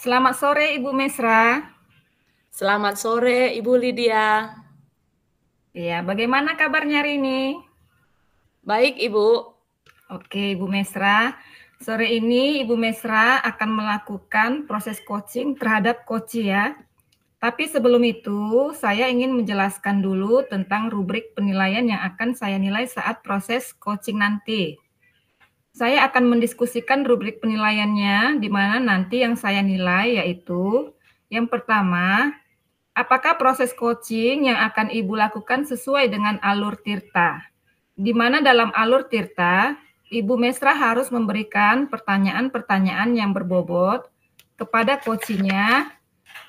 Selamat sore Ibu Mesra. Selamat sore, Ibu Lydia. Ya, bagaimana kabarnya hari ini? Baik, Ibu. Oke, Ibu Mesra. Sore ini Ibu Mesra akan melakukan proses coaching terhadap Koci ya. Tapi sebelum itu, saya ingin menjelaskan dulu tentang rubrik penilaian yang akan saya nilai saat proses coaching nanti. Saya akan mendiskusikan rubrik penilaiannya, di mana nanti yang saya nilai yaitu yang pertama, apakah proses coaching yang akan Ibu lakukan sesuai dengan alur Tirta? Di mana dalam alur Tirta, Ibu Mesra harus memberikan pertanyaan-pertanyaan yang berbobot kepada coachingnya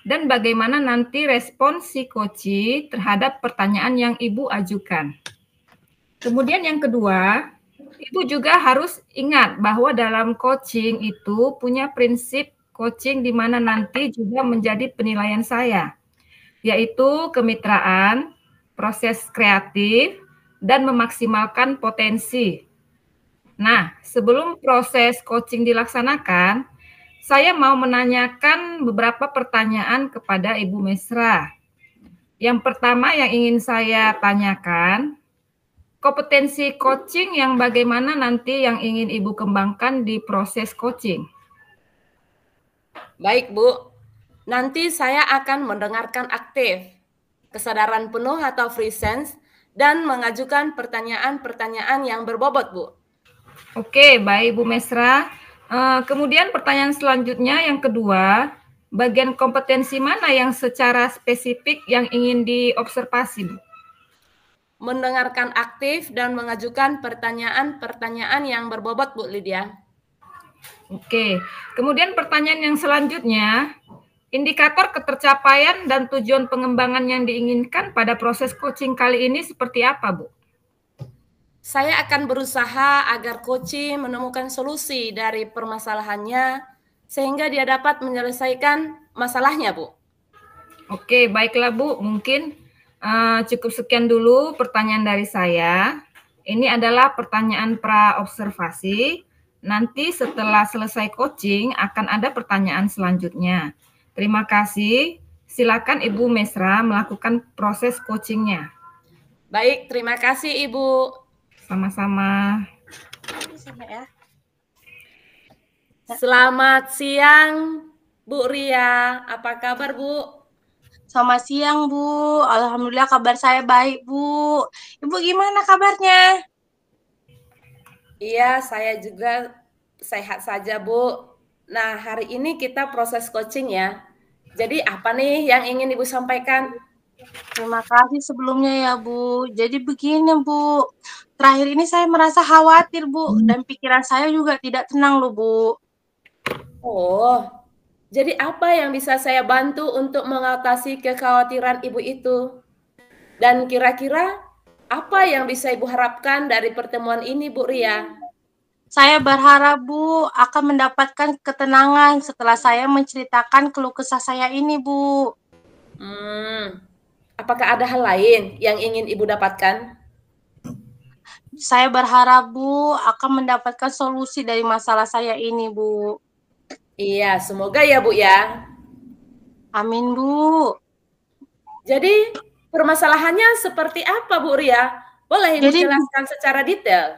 dan bagaimana nanti respon si coach terhadap pertanyaan yang Ibu ajukan. Kemudian yang kedua, Ibu juga harus ingat bahwa dalam coaching itu punya prinsip coaching di mana nanti juga menjadi penilaian saya, yaitu kemitraan, proses kreatif, dan memaksimalkan potensi. Nah, sebelum proses coaching dilaksanakan, saya mau menanyakan beberapa pertanyaan kepada Ibu Mesra. Yang pertama yang ingin saya tanyakan, kompetensi coaching yang bagaimana nanti yang ingin Ibu kembangkan di proses coaching? Baik, Bu. Nanti saya akan mendengarkan aktif, kesadaran penuh atau free sense, dan mengajukan pertanyaan-pertanyaan yang berbobot, Bu. Oke, baik Bu Mesra. Kemudian pertanyaan selanjutnya yang kedua, bagian kompetensi mana yang secara spesifik yang ingin diobservasi, Bu? Mendengarkan aktif dan mengajukan pertanyaan-pertanyaan yang berbobot, Bu Lydia. Oke, kemudian pertanyaan yang selanjutnya, indikator ketercapaian dan tujuan pengembangan yang diinginkan pada proses coaching kali ini seperti apa, Bu? Saya akan berusaha agar coach menemukan solusi dari permasalahannya sehingga dia dapat menyelesaikan masalahnya, Bu. Oke, baiklah Bu, mungkin cukup sekian dulu pertanyaan dari saya. Ini adalah pertanyaan pra-observasi. Nanti setelah selesai coaching akan ada pertanyaan selanjutnya. Terima kasih. Silakan Ibu Mesra melakukan proses coachingnya. Baik, terima kasih Ibu. Sama-sama. Selamat siang, Bu Ria. Apa kabar, Bu? Selamat siang, Bu. Alhamdulillah kabar saya baik, Bu. Ibu gimana kabarnya? Iya, saya juga sehat saja, Bu. Nah, hari ini kita proses coaching ya. Jadi apa nih yang ingin Ibu sampaikan? Terima kasih sebelumnya ya, Bu. Jadi begini, Bu. Terakhir ini saya merasa khawatir, Bu. Dan pikiran saya juga tidak tenang loh, Bu. Oh, jadi apa yang bisa saya bantu untuk mengatasi kekhawatiran Ibu itu? Dan kira-kira apa yang bisa Ibu harapkan dari pertemuan ini, Bu Ria? Saya berharap, Bu, akan mendapatkan ketenangan setelah saya menceritakan keluh kesah saya ini, Bu. Apakah ada hal lain yang ingin Ibu dapatkan? Saya berharap, Bu, akan mendapatkan solusi dari masalah saya ini, Bu. Iya, semoga ya, Bu ya. Amin, Bu. Jadi, permasalahannya seperti apa, Bu Ria? Boleh Ibu Jadi jelaskan secara detail?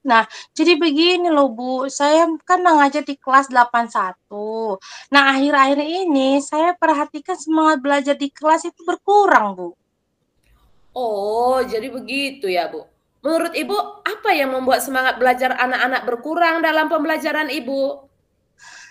Nah, jadi begini loh Bu, saya kan mengajar di kelas 81. Nah, akhir-akhir ini saya perhatikan semangat belajar di kelas itu berkurang, Bu. Oh, jadi begitu ya, Bu. Menurut Ibu, apa yang membuat semangat belajar anak-anak berkurang dalam pembelajaran Ibu?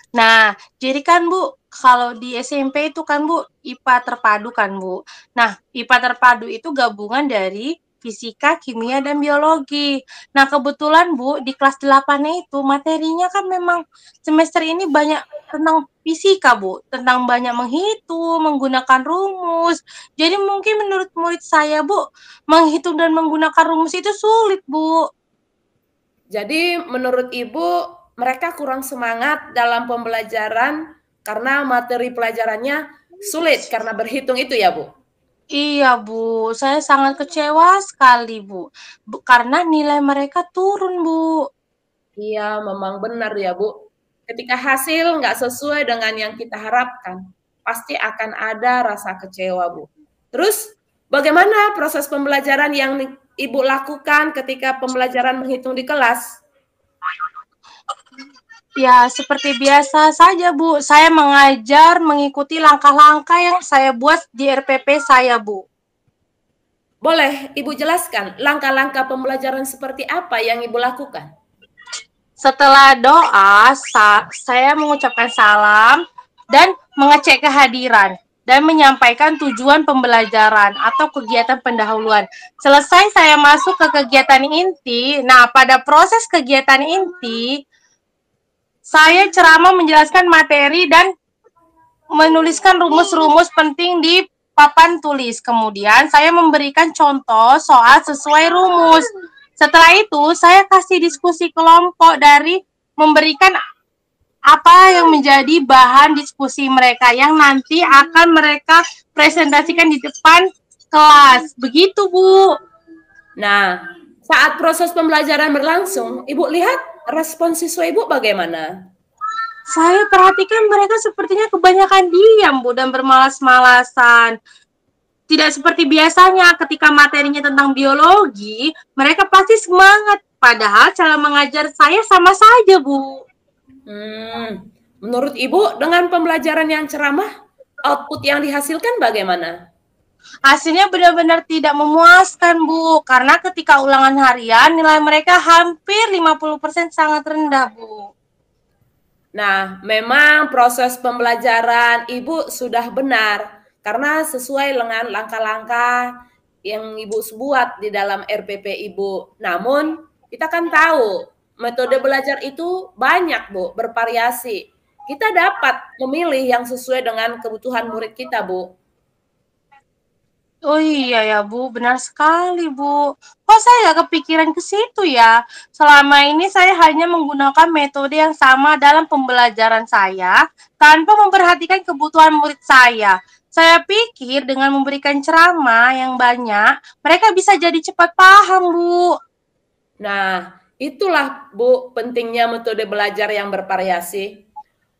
Nah, jadi kan Bu, kalau di SMP itu kan Bu, IPA terpadu kan Bu. Nah, IPA terpadu itu gabungan dari fisika, kimia, dan biologi. Nah, kebetulan Bu, di kelas 8 itu materinya kan memang semester ini banyak tentang fisika Bu, tentang banyak menghitung, menggunakan rumus. Jadi mungkin menurut murid saya Bu, menghitung dan menggunakan rumus itu sulit Bu. Jadi menurut Ibu, mereka kurang semangat dalam pembelajaran karena materi pelajarannya sulit karena berhitung itu ya, Bu? Iya, Bu. Saya sangat kecewa sekali, Bu. Karena nilai mereka turun, Bu. Iya, memang benar ya, Bu. ketika hasil nggak sesuai dengan yang kita harapkan, pasti akan ada rasa kecewa, Bu. Terus, bagaimana proses pembelajaran yang Ibu lakukan ketika pembelajaran menghitung di kelas? Ya, seperti biasa saja, Bu. Saya mengajar mengikuti langkah-langkah yang saya buat di RPP saya, Bu. Boleh Ibu jelaskan langkah-langkah pembelajaran seperti apa yang Ibu lakukan? Setelah doa, saya mengucapkan salam dan mengecek kehadiran dan menyampaikan tujuan pembelajaran atau kegiatan pendahuluan. Selesai saya masuk ke kegiatan inti. Nah, pada proses kegiatan inti, saya ceramah menjelaskan materi dan menuliskan rumus-rumus penting di papan tulis. Kemudian saya memberikan contoh soal sesuai rumus. Setelah itu, saya kasih diskusi kelompok dari memberikan apa yang menjadi bahan diskusi mereka yang nanti akan mereka presentasikan di depan kelas. Begitu, Bu. Nah, saat proses pembelajaran berlangsung, Ibu lihat respon siswa Ibu bagaimana? Saya perhatikan mereka sepertinya kebanyakan diam, Bu, dan bermalas-malasan. Tidak seperti biasanya ketika materinya tentang biologi, mereka pasti semangat. Padahal cara mengajar saya sama saja, Bu. Menurut Ibu, dengan pembelajaran yang ceramah, output yang dihasilkan bagaimana? Hasilnya benar-benar tidak memuaskan, Bu. Karena ketika ulangan harian, nilai mereka hampir 50% sangat rendah, Bu. Nah, memang proses pembelajaran Ibu sudah benar karena sesuai dengan langkah-langkah yang Ibu buat di dalam RPP Ibu. Namun, kita kan tahu metode belajar itu banyak, Bu, bervariasi. Kita dapat memilih yang sesuai dengan kebutuhan murid kita, Bu. Oh iya ya, Bu, benar sekali, Bu. Kok saya nggak kepikiran ke situ ya? Selama ini saya hanya menggunakan metode yang sama dalam pembelajaran saya tanpa memperhatikan kebutuhan murid saya. Saya pikir dengan memberikan ceramah yang banyak, mereka bisa jadi cepat paham, Bu. Nah, itulah, Bu, pentingnya metode belajar yang bervariasi.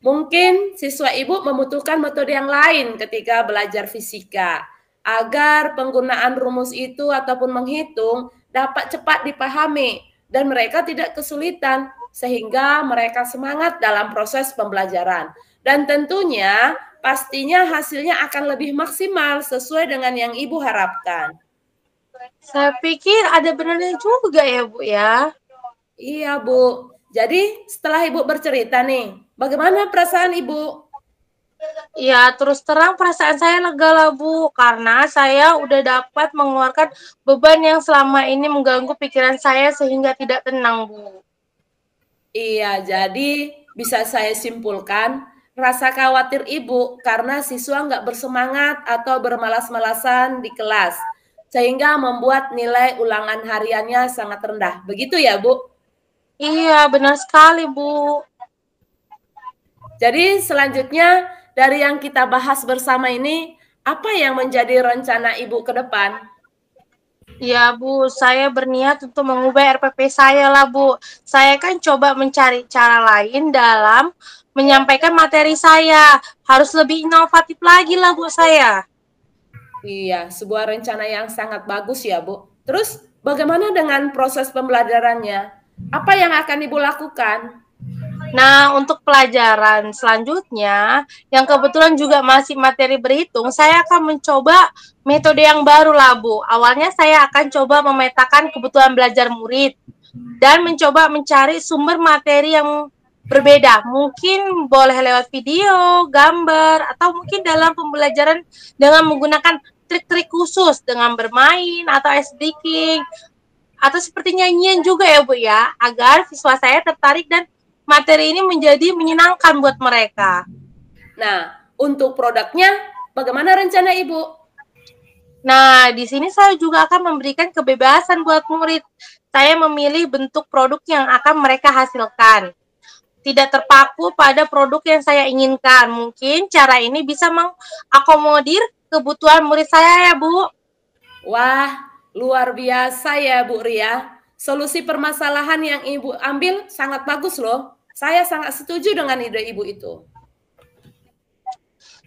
Mungkin siswa Ibu membutuhkan metode yang lain ketika belajar fisika, agar penggunaan rumus itu ataupun menghitung dapat cepat dipahami dan mereka tidak kesulitan sehingga mereka semangat dalam proses pembelajaran. Dan tentunya pastinya hasilnya akan lebih maksimal sesuai dengan yang Ibu harapkan. Saya pikir ada benarnya juga ya, Bu ya. Iya, Bu. Jadi setelah Ibu bercerita nih, bagaimana perasaan Ibu? Ya, terus terang perasaan saya lega lah, Bu, karena saya udah dapat mengeluarkan beban yang selama ini mengganggu pikiran saya sehingga tidak tenang, Bu. Iya, jadi bisa saya simpulkan, rasa khawatir Ibu karena siswa nggak bersemangat atau bermalas-malasan di kelas, sehingga membuat nilai ulangan hariannya sangat rendah. Begitu ya, Bu? Iya, benar sekali, Bu. Jadi selanjutnya, dari yang kita bahas bersama ini, apa yang menjadi rencana Ibu ke depan? Ya, Bu, saya berniat untuk mengubah RPP saya lah, Bu. Saya kan coba mencari cara lain dalam menyampaikan materi saya. Harus lebih inovatif lagi lah, Bu, saya. Iya, sebuah rencana yang sangat bagus ya, Bu. Terus bagaimana dengan proses pembelajarannya? Apa yang akan Ibu lakukan? Nah, untuk pelajaran selanjutnya, yang kebetulan juga masih materi berhitung, saya akan mencoba metode yang baru lah, Bu. Awalnya saya akan coba memetakan kebutuhan belajar murid dan mencoba mencari sumber materi yang berbeda. Mungkin boleh lewat video, gambar, atau mungkin dalam pembelajaran dengan menggunakan trik-trik khusus dengan bermain atau ice breaking, atau seperti nyanyian juga ya, Bu ya, agar siswa saya tertarik dan materi ini menjadi menyenangkan buat mereka. Nah, untuk produknya, bagaimana rencana Ibu? Nah, di sini saya juga akan memberikan kebebasan buat murid. Saya memilih bentuk produk yang akan mereka hasilkan. Tidak terpaku pada produk yang saya inginkan. Mungkin cara ini bisa mengakomodir kebutuhan murid saya ya, Bu. Wah, luar biasa ya, Bu Ria. Solusi permasalahan yang Ibu ambil sangat bagus loh. Saya sangat setuju dengan ide Ibu itu.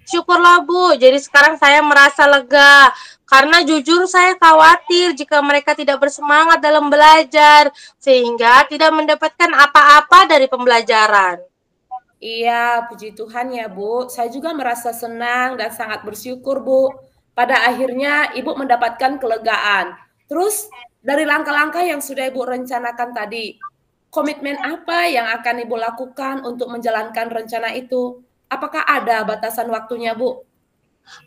Syukurlah Bu, jadi sekarang saya merasa lega. Karena jujur saya khawatir jika mereka tidak bersemangat dalam belajar, sehingga tidak mendapatkan apa-apa dari pembelajaran. Iya, puji Tuhan ya Bu. Saya juga merasa senang dan sangat bersyukur Bu. Pada akhirnya Ibu mendapatkan kelegaan. Terus dari langkah-langkah yang sudah Ibu rencanakan tadi, komitmen apa yang akan Ibu lakukan untuk menjalankan rencana itu? Apakah ada batasan waktunya Bu?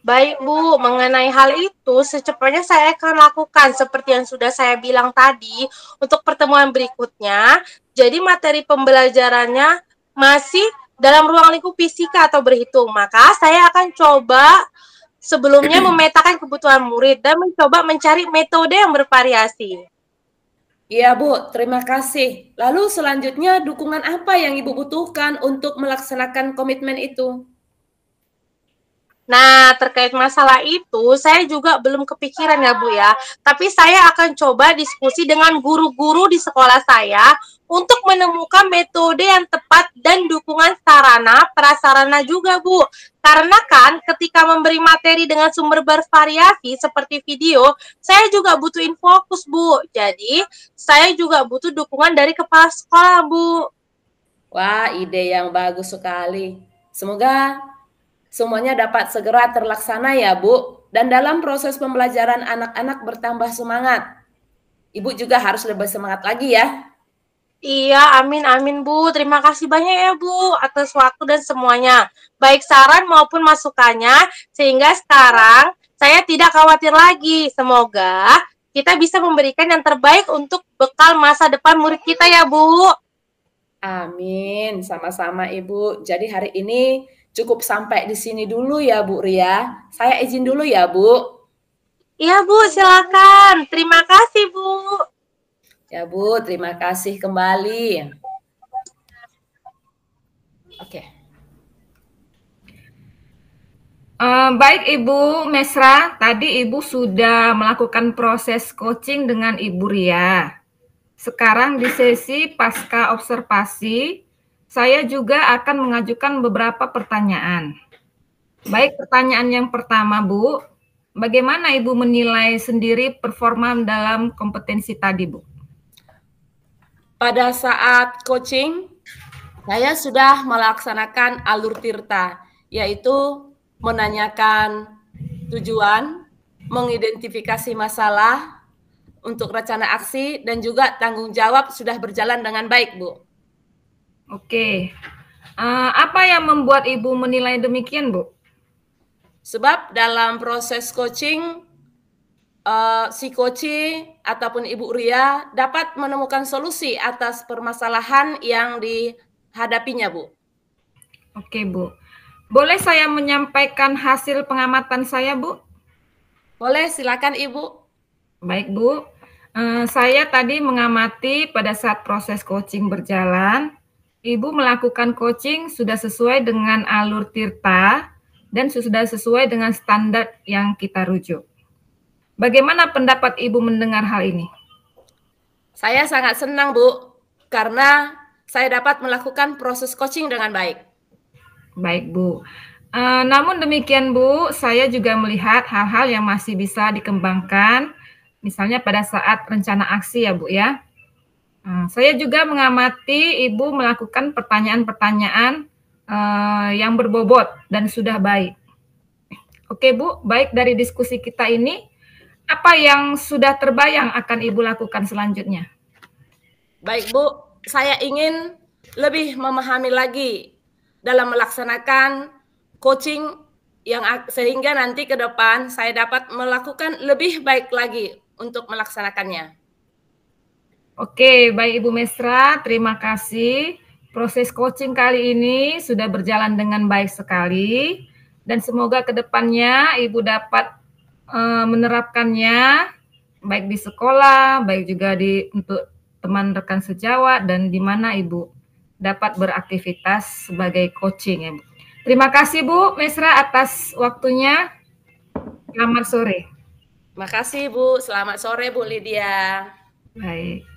Baik Bu, mengenai hal itu secepatnya saya akan lakukan seperti yang sudah saya bilang tadi untuk pertemuan berikutnya. Jadi materi pembelajarannya masih dalam ruang lingkup fisika atau berhitung. Maka saya akan coba sebelumnya memetakan kebutuhan murid dan mencoba mencari metode yang bervariasi. Iya Bu, terima kasih. Lalu selanjutnya dukungan apa yang Ibu butuhkan untuk melaksanakan komitmen itu? Nah, terkait masalah itu, saya juga belum kepikiran ya Bu ya. Tapi saya akan coba diskusi dengan guru-guru di sekolah saya untuk menemukan metode yang tepat dan dukungan sarana prasarana juga Bu. Karena kan ketika memberi materi dengan sumber bervariasi seperti video, saya juga butuh infokus Bu. Jadi, saya juga butuh dukungan dari kepala sekolah Bu. Wah, ide yang bagus sekali. Semoga semuanya dapat segera terlaksana ya, Bu. Dan dalam proses pembelajaran anak-anak bertambah semangat. Ibu juga harus lebih semangat lagi ya. Iya, amin Bu. Terima kasih banyak ya Bu atas waktu dan semuanya. Baik saran maupun masukannya, sehingga sekarang saya tidak khawatir lagi. Semoga kita bisa memberikan yang terbaik untuk bekal masa depan murid kita ya Bu. Amin, sama-sama Ibu. Jadi hari ini cukup sampai di sini dulu ya Bu Ria. Saya izin dulu ya Bu. Iya Bu, silakan. Terima kasih Bu. Ya Bu, terima kasih kembali. Oke. Baik Ibu Mesra, tadi Ibu sudah melakukan proses coaching dengan Ibu Ria. Sekarang di sesi pasca observasi, saya juga akan mengajukan beberapa pertanyaan. Baik, pertanyaan yang pertama Bu, bagaimana Ibu menilai sendiri performa dalam kompetensi tadi Bu? Pada saat coaching, saya sudah melaksanakan alur tirta, yaitu menanyakan tujuan, mengidentifikasi masalah untuk rencana aksi, dan juga tanggung jawab sudah berjalan dengan baik, Bu. Oke. Apa yang membuat Ibu menilai demikian, Bu? Sebab dalam proses coaching, si coach ataupun Ibu Ria dapat menemukan solusi atas permasalahan yang dihadapinya, Bu. Oke, Bu. Boleh saya menyampaikan hasil pengamatan saya, Bu? Boleh, silakan Ibu. Baik, Bu. Saya tadi mengamati pada saat proses coaching berjalan, Ibu melakukan coaching sudah sesuai dengan alur tirta dan sudah sesuai dengan standar yang kita rujuk. Bagaimana pendapat Ibu mendengar hal ini? Saya sangat senang, Bu, karena saya dapat melakukan proses coaching dengan baik. Baik, Bu. Namun demikian, Bu, saya juga melihat hal-hal yang masih bisa dikembangkan, misalnya pada saat rencana aksi ya, Bu ya. Saya juga mengamati Ibu melakukan pertanyaan-pertanyaan yang berbobot dan sudah baik. Oke, Bu, baik dari diskusi kita ini, apa yang sudah terbayang akan Ibu lakukan selanjutnya? Baik, Bu, saya ingin lebih memahami lagi dalam melaksanakan coaching yang sehingga nanti ke depan saya dapat melakukan lebih baik lagi untuk melaksanakannya. Oke, baik Ibu Mesra, terima kasih. Proses coaching kali ini sudah berjalan dengan baik sekali dan semoga ke depannya Ibu dapat menerapkannya baik di sekolah, baik juga untuk teman rekan sejawat dan di mana Ibu dapat beraktivitas sebagai coaching ya, Bu. Terima kasih Bu Mesra atas waktunya. Selamat sore. Terima kasih Bu, selamat sore Bu Lydia. Baik.